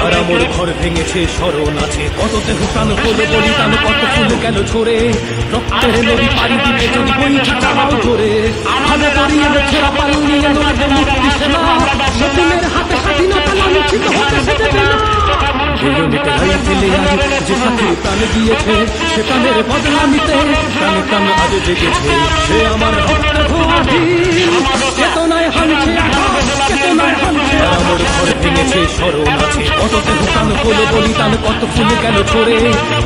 আর আমার ঘর ভেঙেছে স্মরণ আছে, কত দেহ প্রাণ হলো বলিদান, কত ফুল গেল ঝরে, রক্তের নদী পাড়ি দিবে যদি বইটা চালাও ধরে। হাতে দরিয়ার ছেঁড়া পাল নিয়ে লড়বে মুক্তি সেনা, শকুনের হাতে স্বাধীনতা লাঞ্ছিত হতে সে দেবে না। বেয়োনেটে রাইফেলে আজ যে সাথীর প্রাণ গিয়েছে, সে প্রাণের বদলা নিতে প্রাণে প্রাণ আজ জেগেছে। সে আমার রক্তে ধোয়া ঢিল, চেতনায় হানছে আঘাত, চেতনায় হানছে। আমার ঘর ভেঙেছে স্মরণ আছে, কত দেহ প্রাণ হলো বলিদান, কত ফুল গেল ঝরে,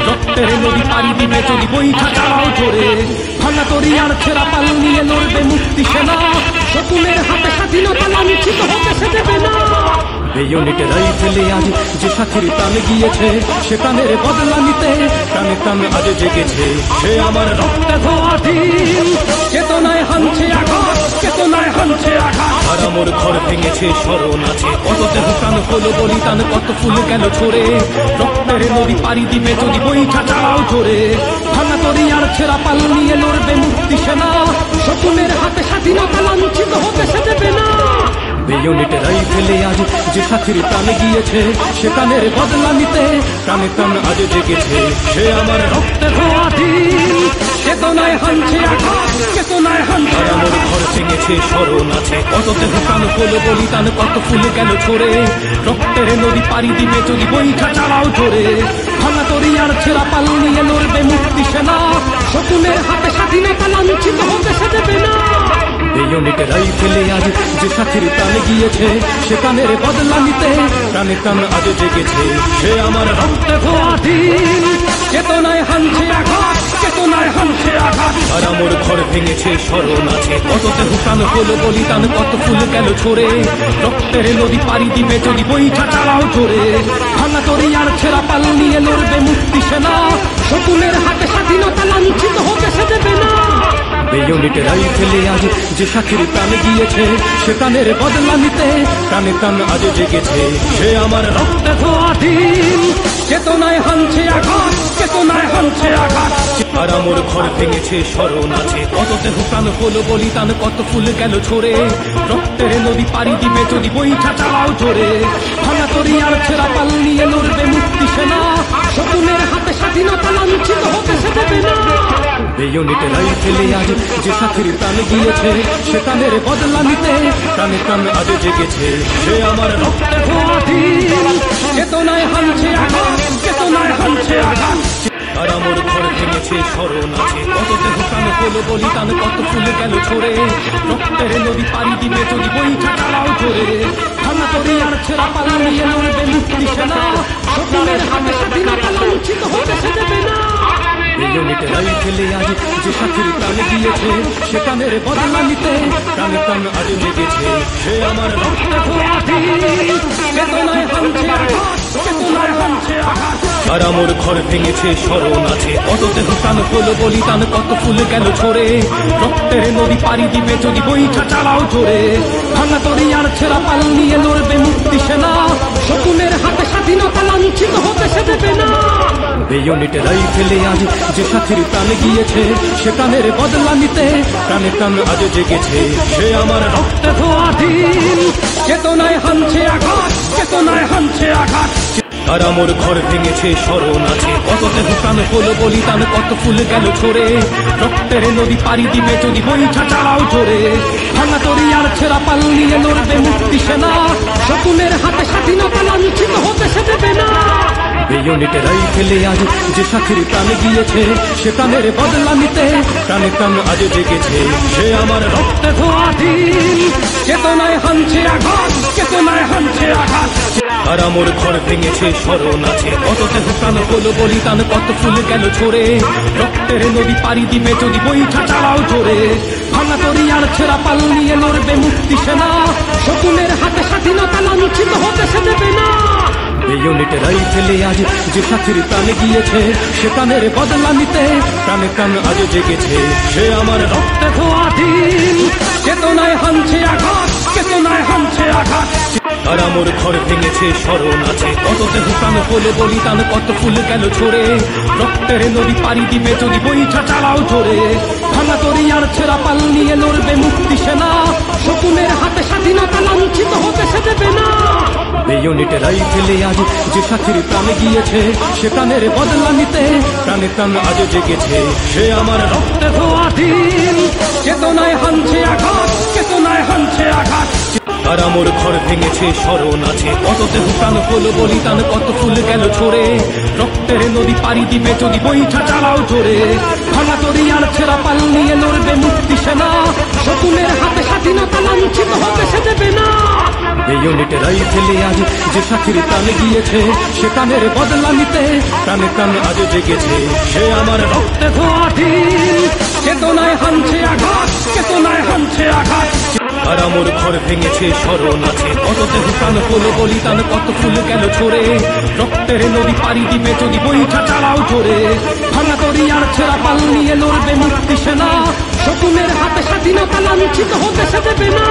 রক্তের নদী পাড়ি দিবে যদি বইটা চালাও ধরে। ভাঙা দরিয়ার ছেঁড়া পাল নিয়ে লড়বে মুক্তি সেনা, শকুনের হাতে স্বাধীনতা লাঞ্ছিত হতে সে দেবে না। বেয়োনেটে রাইফেলে আজ যে সাথীর প্রাণ গিয়েছে, সে প্রাণের বদলা নিতে প্রাণে প্রাণ আজ জেগেছে। সে আমার রক্তে ধোয়া ঢিল, চেতনায় হানছে আঘাত, চেতনায় হানছে আঘাত। আর আমার ঘর ভেঙেছে স্মরণ আছে, কত দেহ প্রাণ হলো বলিদান, কত ফুল গেল ঝরে, রক্তের নদী পাড়ি দিবে যদি বইটা চালাও ধরে। ভাঙা দরিয়ার ছেঁড়া পাল নিয়ে লড়বে মুক্তি সেনা, শকুনের হাতে স্বাধীনতা লাঞ্ছিত হতে সে দেবে না। বেয়োনেটে রাইফেলে আজ যে সাথীর প্রাণ গিয়েছে, সে প্রাণের বদলা নিতে প্রাণে প্রাণ আজ জেগেছে। সে আমার রক্তে ধোয়া ঢিল, চেতনায় হানছে আঘাত, চেতনায় হানছে। আর আমার ঘর ভেঙেছে স্মরণ আছে, কত দেহ প্রাণ হলো বলিদান, কত ফুল গেল ঝরে, রক্তের নদী পাড়ি দিবে যদি বইটা চালাও ধরে। ভাঙা দরিয়ার ছেঁড়া পাল নিয়ে লড়বে মুক্তি সেনা, শকুনের হাতে স্বাধীনতা লাঞ্ছিত হতে সে দেবে না। বেয়োনেটে রাইফেলে আজ যে সাথীর প্রাণ গিয়েছে, সে প্রাণের বদলা নিতে প্রাণে প্রাণ আজ জেগেছে। সে আমার রক্তে ধোয়া ঢিল, চেতনায় হানছে আঘাত, চেতনায় হানছে আঘাত। আর আমার ঘর ভেঙেছে স্মরণ আছে, কত দেহ প্রাণ হলো বলিদান, কত ফুল গেল ঝরে, রক্তের নদী পাড়ি দিবে যদি বইটা চালাও ধরে। ভাঙা দরিয়ার ছেঁড়া পাল নিয়ে লড়বে মুক্তি সেনা, শকুনের হাতে স্বাধীনতা লাঞ্ছিত হতে সে দেবে না। বেয়োনেটে রাইফেলে আজ যে সাথীর প্রাণ গিয়েছে, সে প্রাণের বদলা নিতে প্রাণে প্রাণ আজ জেগেছে। সে আমার রক্তে ধোয়া ঢিল, চেতনায় হানছে আঘাত, চেতনায় হানছে আঘাত। আর আমার ঘর ভেঙেছে স্মরণ আছে, কত দেহ প্রাণ হলো বলিদান, কত ফুল গেল ঝরে, রক্তের নদী পাড়ি দিবে যদি বইটা চালাও ধরে। ভাঙা দরিয়ার ছেঁড়া পাল নিয়ে লড়বে মুক্তি সেনা, শকুনের হাতে স্বাধীনতা লাঞ্ছিত হতে সে দেবে না। বেয়োনেটে রাইফেলে আজ যে সাথীর প্রাণ গিয়েছে, সে প্রাণের বদলা নিতে প্রাণে প্রাণ আজ জেগেছে। সে আমার রক্তে ধোয়া ঢিল, চেতনায় হানছে আঘাত, চেতনায় হানছে আঘাত। আর আমার ঘর ভেঙেছে স্মরণ আছে, কত দেহ প্রাণ হলো বলিদান, কত ফুল গেল ঝরে, রক্তের নদী পাড়ি দিবে যদি বইটা চালাও ধরে। ভাঙা দরিয়ার ছেঁড়া পাল নিয়ে লড়বে মুক্তি সেনা, শকুনের হাতে স্বাধীনতা লাঞ্ছিত হতে সে দেবে না। বেয়োনেটে রাইফেলে আজ যে সাথীর প্রাণ গিয়েছে, সে প্রাণের বদলা নিতে প্রাণে প্রাণ আজ জেগেছে। সে আমার রক্তে ধোয়া ঢিল, চেতনায় হানছে আঘাত, চেতনায় হানছে আঘাত। আর আমার ঘর ভেঙেছে স্মরণ আছে, কত দেহ প্রাণ হলো বলিদান, কত ফুল গেল ঝরে, রক্তের নদী পাড়ি দিবে যদি বইটা চালাও ধরে। ভাঙা দরিয়ার ছেঁড়া পাল নিয়ে লড়বে মুক্তি সেনা, শকুনের হাতে স্বাধীনতা লাঞ্ছিত হতে সে দেবে না। বেয়োনেটে রাইফেলে আজ যে সাথীর প্রাণ গিয়েছে, সে প্রাণের বদলা নিতে প্রাণে প্রাণ আজ জেগেছে। সে আমার রক্তে ধোয়া ঢিল, চেতনায় হানছে আঘাত, চেতনায় হানছে আঘাত। আর আমার ঘর ভেঙেছে স্মরণ আছে, কত দেহ প্রাণ হলো বলিদান, কত ফুল গেল ঝরে, রক্তের নদী পাড়ি দিবে যদি বইটা চালাও ধরে। ভাঙা দরিয়ার ছেঁড়া পাল নিয়ে লড়বে মুক্তি সেনা, শকুনের হাতে স্বাধীনতা লাঞ্ছিত হতে সে দেবে না। বেয়োনেটে রাইফেলে আজ যে সাথীর প্রাণ গিয়েছে, সে প্রাণের বদলা নিতে প্রাণে প্রাণ আজ জেগেছে। সে আমার রক্তে ধোয়া ঢিল, চেতনায় হানছে আঘাত, চেতনায় হানছে আঘাত। আর আমার ঘর ভেঙেছে স্মরণ আছে, কত দেহ প্রাণ হলো বলিদান, কত ফুল গেল ঝরে, রক্তের নদী পাড়ি দিবে যদি বইটা চালাও ধরে। ভাঙা দরিয়ার ছেঁড়া পাল নিয়ে লড়বে মুক্তি সেনা, শকুনের হাতে স্বাধীনতা লাঞ্ছিত হতে সে দেবে না। বেয়োনেটে রাইফেলে আজ যে সাথীর প্রাণ গিয়েছে, সে প্রাণের বদলা নিতে প্রাণে প্রাণ আজ জেগেছে। সে আমার রক্তে ধোয়া ঢিল, চেতনায় হানছে আঘাত, চেতনায় হানছে আঘাত। আর আমার ঘর ভেঙেছে স্মরণ আছে, কত দেহ প্রাণ হলো বলিদান, কত ফুল গেল ঝরে, রক্তের নদী পাড়ি দিবে যদি বইটা চালাও ধরে। ভাঙা দরিয়া আর ছেঁড়া পাল নিয়ে লড়বে মুক্তি সেনা, শকুনের হাতে স্বাধীনতা লাঞ্ছিত হতে সে দেবে না। বেয়োনেটে রাইফেলে আজ যে সাথীর প্রাণে গিয়েছে, সে প্রাণের বদলা নিতে প্রাণে প্রাণ আজ জেগেছে। সে আমার রক্তে ধোয়া দিন, চেতনায় হানছে আঘাত, চেতনায় হানছে আঘাত। আর আমার ঘর ভেঙেছে স্মরণ আছে, কত দেহ প্রাণ হলো বলিদান, কত ফুল গেল ছড়ে। রক্তের নদী পাড়ি দিবে যদি বৈঠা চালাও জোরে, ভাঙা তরি আর ছেঁড়া পাল নিয়ে লড়বে মুক্তি সেনা, শকুনের হাতে স্বাধীনতা লাঞ্ছিত হতে সে দেবে না। বেয়োনেটে রাইফেলে আজ যে সাথীর প্রাণে গিয়েছে, সে প্রাণের বদলা নিতে প্রাণে প্রাণ আজ জেগেছে। সে আমার রক্তে ধোয়া দিন, চেতনায় হানছে আঘাত, চেতনায় হানছে আঘাত। আর আমার ঘর ভেঙেছে স্মরণ আছে, কত দেহ প্রাণ হলো বলিদান, কত ফুল গেল ছড়ে। রক্তের নদী পাড়ি দিবে যদি বৈঠা চালাও জোরে, ভাঙা তরি আর ছেঁড়া পাল নিয়ে লড়বে মুক্তি সেনা, শকুনের হাতে স্বাধীনতা লাঞ্ছিত হতে সে দেবে না।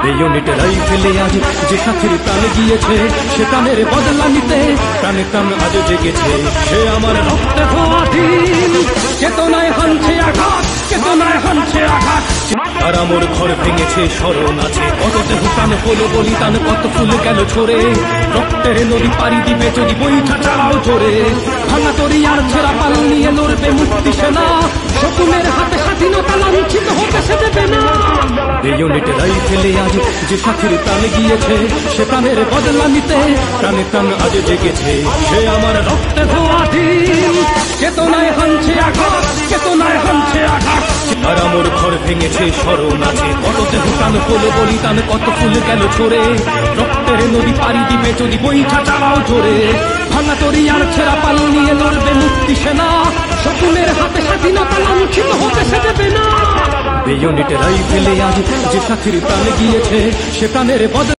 বেয়োনেটে রাইফেলে আজ যে সাথীর প্রাণে গিয়েছে, সে প্রাণের বদলা নিতে প্রাণে প্রাণ আজ জেগেছে। সে আমার রক্তে ধোয়া দিন, চেতনায় হানছে আঘাত, চেতনায় হানছে আঘাত। আর আমার ঘর ভেঙেছে স্মরণ আছে, কত দেহ প্রাণ হলো বলিদান, কত ফুল গেল ছড়ে। রক্তের নদী পাড়ি দিবে যদি বৈঠা চালাও জোরে, ভাঙা তরি আর ছেঁড়া পাল নিয়ে লড়বে মুক্তি সেনা, শকুনের হাতে স্বাধীনতা লাঞ্ছিত হতে সে দেবে না। বেয়োনেটে রাইফেলে আজ যে সাথীর প্রাণে গিয়েছে, সে প্রাণের বদলা নিতে প্রাণে প্রাণ আজ জেগেছে। সে আমার রক্তে ধোয়া দিন, চেতনায় হানছে আঘাত, চেতনায় হানছে আঘাত। আর আমার ঘর ভেঙেছে স্মরণ আছে, কত দেহ প্রাণ হলো বলিদান, কত ফুল গেল ছড়ে। রক্তের নদী পাড়ি দিবে যদি বৈঠা চালাও জোরে, ভাঙা তরি আর ছেঁড়া পাল নিয়ে লড়বে মুক্তি সেনা, শকুনের হাতে স্বাধীনতা লাঞ্ছিত হতে সে দেবে না। বেয়োনেটে রাইফেলে আজ যে সাথীর প্রাণে গিয়েছে, সে প্রাণের বদলা